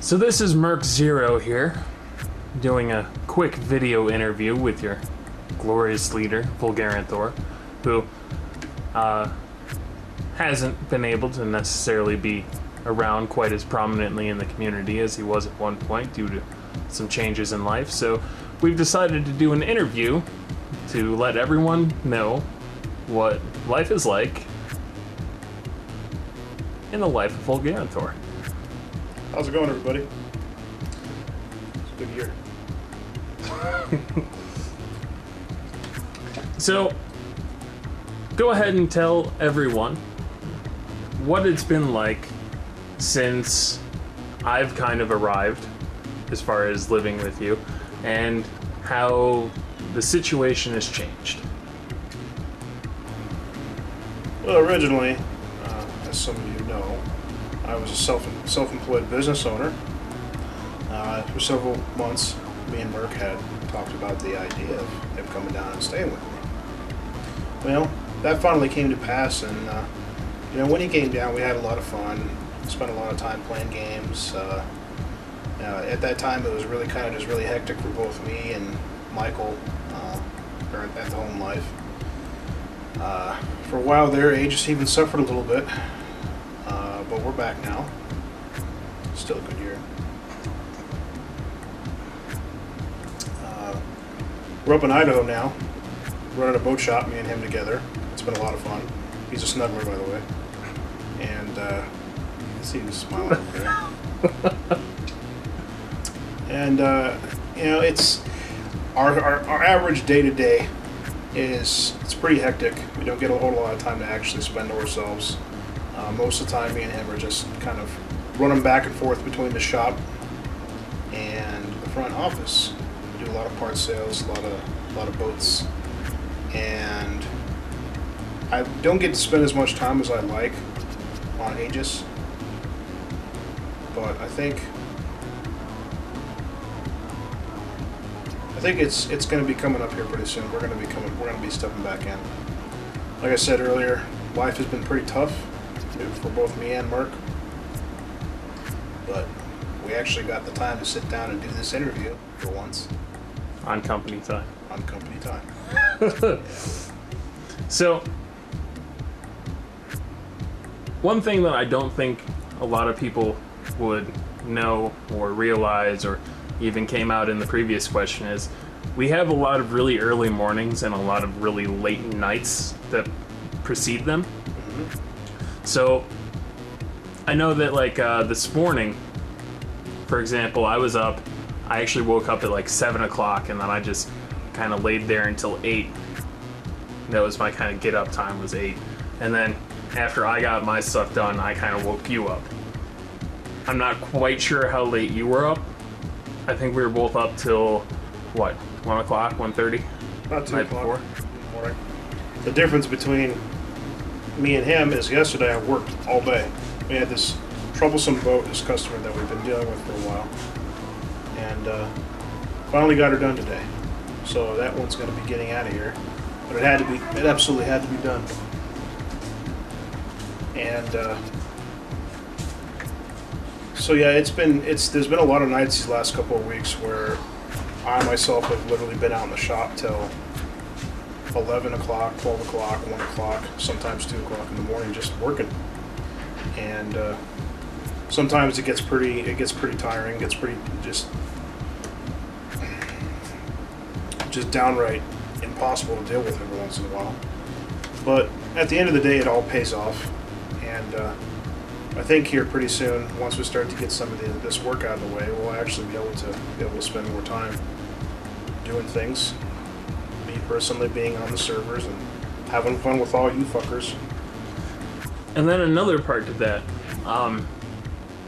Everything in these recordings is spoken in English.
So this is Merc Zero here, doing a quick video interview with your glorious leader, Volgarenthor, who hasn't been able to necessarily be around quite as prominently in the community as he was at one point due to some changes in life. So we've decided to do an interview to let everyone know what life is like in the life of Volgarenthor. How's it going, everybody? It's a good year. So, go ahead and tell everyone what it's been like since I've kind of arrived as far as living with you, and how the situation has changed. Well, originally, as some of you know, I was a self-employed business owner. For several months, me and Merc had talked about the idea of him coming down and staying with me. Well, that finally came to pass, and when he came down, we had a lot of fun. Spent a lot of time playing games. At that time, it was really really hectic for both me and Michael at the home life. For a while there, Aegis even suffered a little bit, but we're back now. Still a good year. We're up in Idaho now, running a boat shop, me and him together. It's been a lot of fun. He's a snuggler, by the way. And I see him smiling over there. And it's our average day to day it's pretty hectic. We don't get a whole lot of time to actually spend to ourselves. Most of the time, me and him are just kind of running back and forth between the shop and the front office. We do a lot of parts sales, a lot of boats, and I don't get to spend as much time as I'd like on Aegis, but I think it's going to be coming up here pretty soon. We're going to be stepping back in. Like I said earlier, life has been pretty tough for both me and Merc, but we actually got the time to sit down and do this interview for once. On company time. On company time. So, one thing that I don't think a lot of people would know or realize, or even came out in the previous question, is we have a lot of really early mornings and a lot of really late nights that precede them. Mm-hmm. So I know that this morning, for example, I actually woke up at 7 o'clock, and then I just kind of laid there until 8. That was my kind of get up time, was 8. And then after I got my stuff done, I kind of woke you up. I'm not quite sure how late you were up. I think we were both up till, 1 o'clock, 1:30? About 2 o'clock in the morning. The difference between me and him is yesterday I worked all day. We had this troublesome boat, this customer that we've been dealing with for a while. And finally got her done today. So that one's going to be getting out of here. But it absolutely had to be done. And so yeah, there's been a lot of nights these last couple of weeks where I myself have literally been out in the shop till 11 o'clock, 12 o'clock, 1 o'clock, sometimes 2 o'clock in the morning just working. And sometimes it gets pretty tiring, it gets pretty just downright impossible to deal with every once in a while. But at the end of the day, it all pays off. And I think here pretty soon, once we start to get some of this work out of the way, we'll actually be able to spend more time doing things. Me personally being on the servers and having fun with all you fuckers. And then another part to that,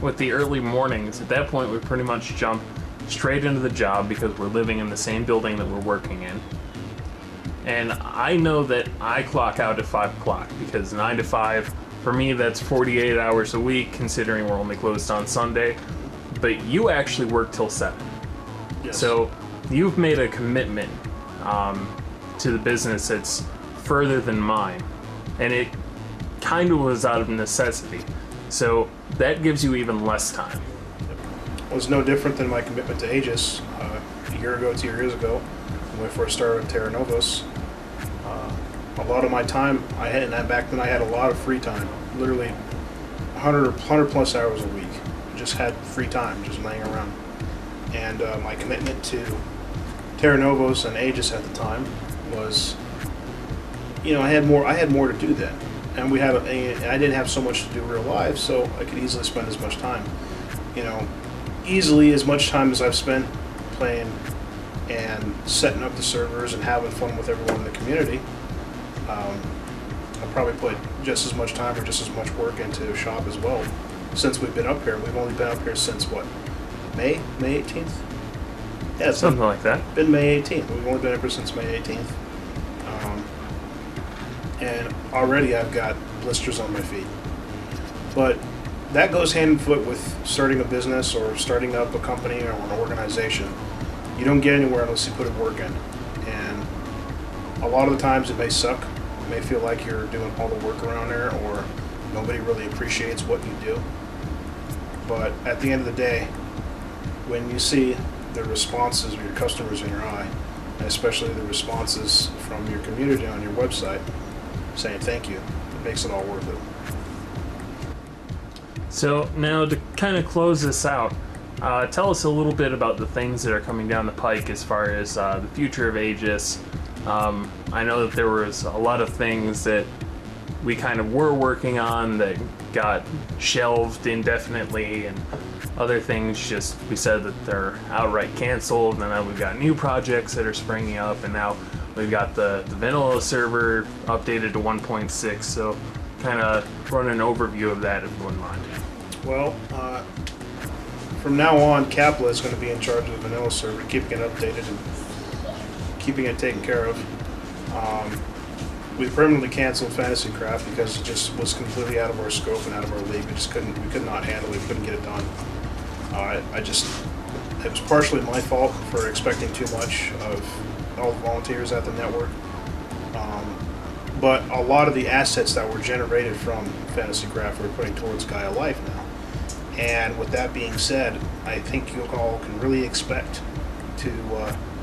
with the early mornings, at that point we pretty much jump straight into the job because we're living in the same building that we're working in. And I know that I clock out at 5 o'clock because 9 to 5, for me, that's 48 hours a week, considering we're only closed on Sunday. But you actually work till 7. Yes. So you've made a commitment to the business that's further than mine. And it kind of was out of necessity. So that gives you even less time. was no different than my commitment to Aegis a year ago, 2 years ago, when I first started Terra Novos. A lot of my time, back then I had a lot of free time, literally 100 plus hours a week. Just had free time, just laying around. And my commitment to Terra Novos and Aegis at the time was, I had more to do then, and I didn't have so much to do real life, so I could easily spend as much time, easily as much time as I've spent playing and setting up the servers and having fun with everyone in the community. I probably put just as much time or just as much work into shop as well since we've been up here. We've only been up here since what? May 18th? Yeah, something like that. Been May 18th. We've only been up here since May 18th. And already I've got blisters on my feet. But that goes hand in foot with starting a business or starting up a company or an organization. You don't get anywhere unless you put work in. And a lot of the times it may suck. It may feel like you're doing all the work around there, or nobody really appreciates what you do. But at the end of the day, when you see the responses of your customers in your eye, and especially the responses from your community on your website saying thank you, it makes it all worth it. So now to kind of close this out, tell us a little bit about the things that are coming down the pike as far as the future of Aegis. I know that there was a lot of things that we kind of were working on that got shelved indefinitely, and other things just we said that they're outright canceled, and then we've got new projects that are springing up, and now we've got the vanilla server updated to 1.6, so kind of run an overview of that if you wouldn't mind. Well, from now on, Kapla is going to be in charge of the vanilla server, keeping it updated and keeping it taken care of. We permanently canceled Fantasy Craft because it just was completely out of our scope and out of our league. We could not handle it. We couldn't get it done. It was partially my fault for expecting too much of all the volunteers at the network. But a lot of the assets that were generated from Fantasy Craft we're putting towards Gaia Life now. And with that being said, I think you all can really expect to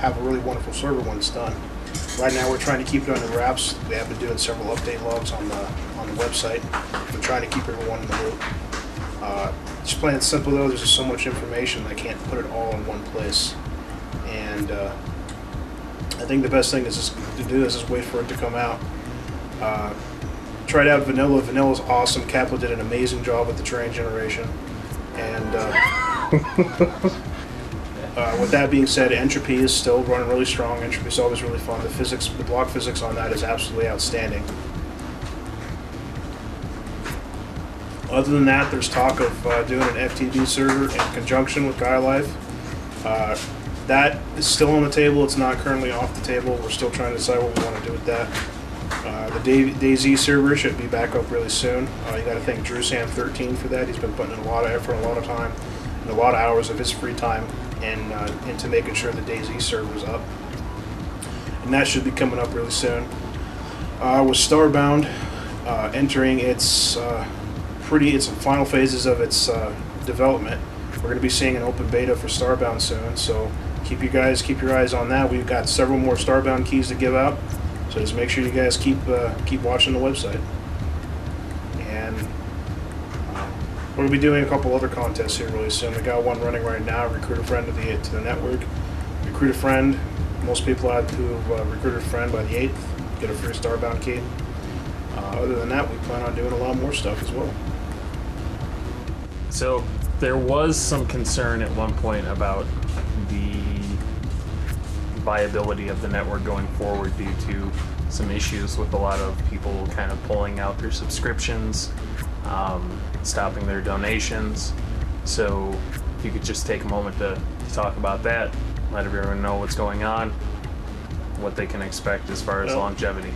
have a really wonderful server when it's done. Right now we're trying to keep it under wraps. We have been doing several update logs on the website. We're trying to keep everyone in the loop. Just plain and simple though, there's just so much information I can't put it all in one place. And I think the best thing is to do is just wait for it to come out. Tried out Vanilla. Vanilla's awesome. Kapla did an amazing job with the terrain generation. And with that being said, Entropy is still running really strong. Entropy is always really fun. The block physics on that is absolutely outstanding. Other than that, there's talk of doing an FTD server in conjunction with Gaia Life. That is still on the table. It's not currently off the table. We're still trying to decide what we want to do with that. The DayZ server should be back up really soon. You got to thank DrewSam13 for that. He's been putting in a lot of effort, a lot of time, and a lot of hours of his free time into making sure the DayZ server's up. And that should be coming up really soon. With Starbound entering its final phases of its development, we're going to be seeing an open beta for Starbound soon. So keep your eyes on that. We've got several more Starbound keys to give out. So just make sure you guys keep watching the website. And we're going to be doing a couple other contests here really soon. We got one running right now, Recruit a Friend to the network. Recruit a Friend. Most people who have recruited a friend by the 8th get a free Starbound key. Other than that, we plan on doing a lot more stuff as well. So there was some concern at one point about the viability of the network going forward due to some issues with a lot of people kind of pulling out their subscriptions, stopping their donations. So if you could just take a moment to talk about that, let everyone know what's going on, what they can expect as far as longevity.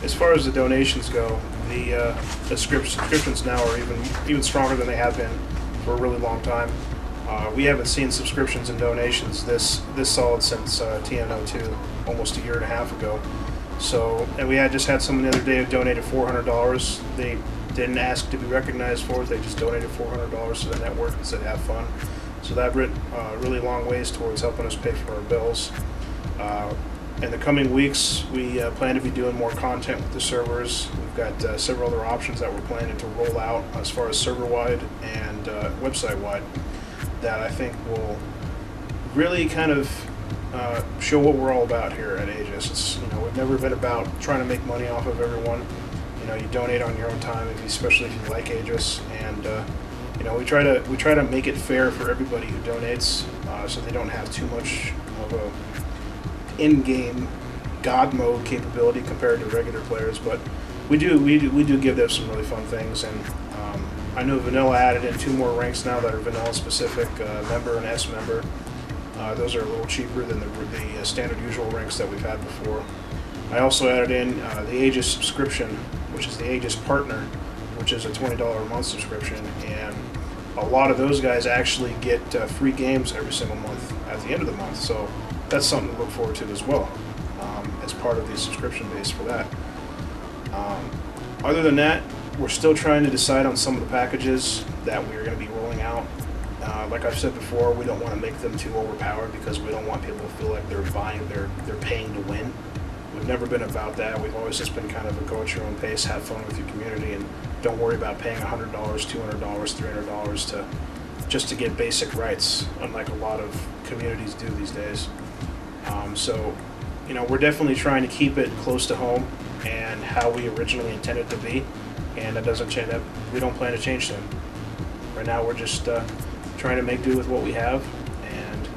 As far as the donations go, the subscriptions now are even stronger than they have been for a really long time. We haven't seen subscriptions and donations this solid since TNO2, almost a year and a half ago. So, and we just had someone the other day who donated $400. They didn't ask to be recognized for it. They just donated $400 to the network and said, "Have fun." So that went really long ways towards helping us pay for our bills. In the coming weeks, we plan to be doing more content with the servers. We've got several other options that we're planning to roll out as far as server-wide and website-wide that I think will really kind of show what we're all about here at Aegis. It's, we've never been about trying to make money off of everyone. You donate on your own time, especially if you like Aegis, and we try to make it fair for everybody who donates, so they don't have too much of a in-game God mode capability compared to regular players. But we do give them some really fun things, and I know Vanilla added in 2 more ranks now that are Vanilla specific, member and S member. Those are a little cheaper than the standard usual ranks that we've had before. I also added in the Aegis subscription, which is the Aegis Partner, which is a $20 a month subscription, and a lot of those guys actually get free games every single month at the end of the month. So that's something to look forward to as well, as part of the subscription base for that. Other than that, we're still trying to decide on some of the packages that we're going to be rolling out. Like I've said before, we don't want to make them too overpowered because we don't want people to feel like they're paying to win. We've never been about that. We've always just been kind of a go at your own pace, have fun with your community, and don't worry about paying $100, $200, $300 just to get basic rights, unlike a lot of communities do these days. So, we're definitely trying to keep it close to home and how we originally intended to be, and that doesn't change. That we don't plan to change them. Right now, we're just trying to make do with what we have, and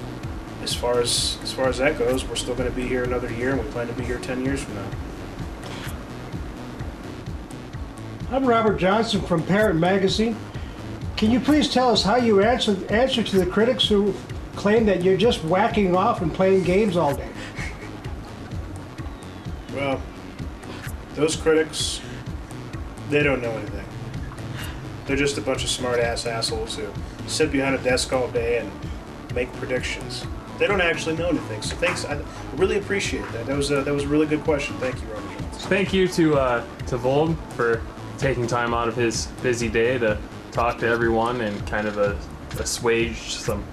as far as that goes, we're still going to be here another year, and we plan to be here 10 years from now. I'm Robert Johnson from Parent Magazine. Can you please tell us how you answer to the critics who claim that you're just whacking off and playing games all day? Well, those critics, they don't know anything. They're just a bunch of smart-ass assholes who sit behind a desk all day and make predictions. They don't actually know anything. So thanks. I really appreciate that. That was a really good question. Thank you, Robert Johnson. Thank you to Volg for taking time out of his busy day to talk to everyone and kind of assuage some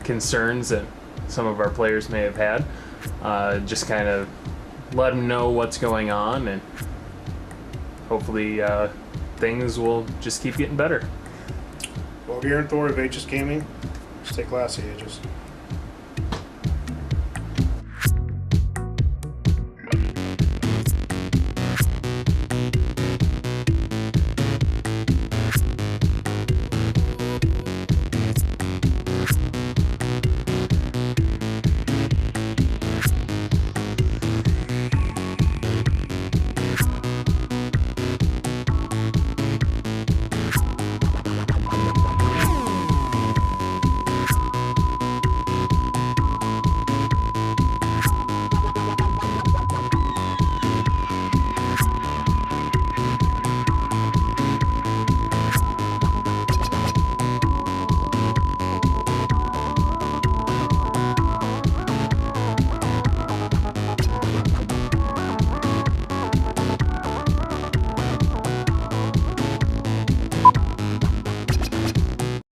concerns that some of our players may have had. Just kind of let them know what's going on, and hopefully things will just keep getting better. Volgarenthor of Aegis Gaming. Stay classy, Aegis.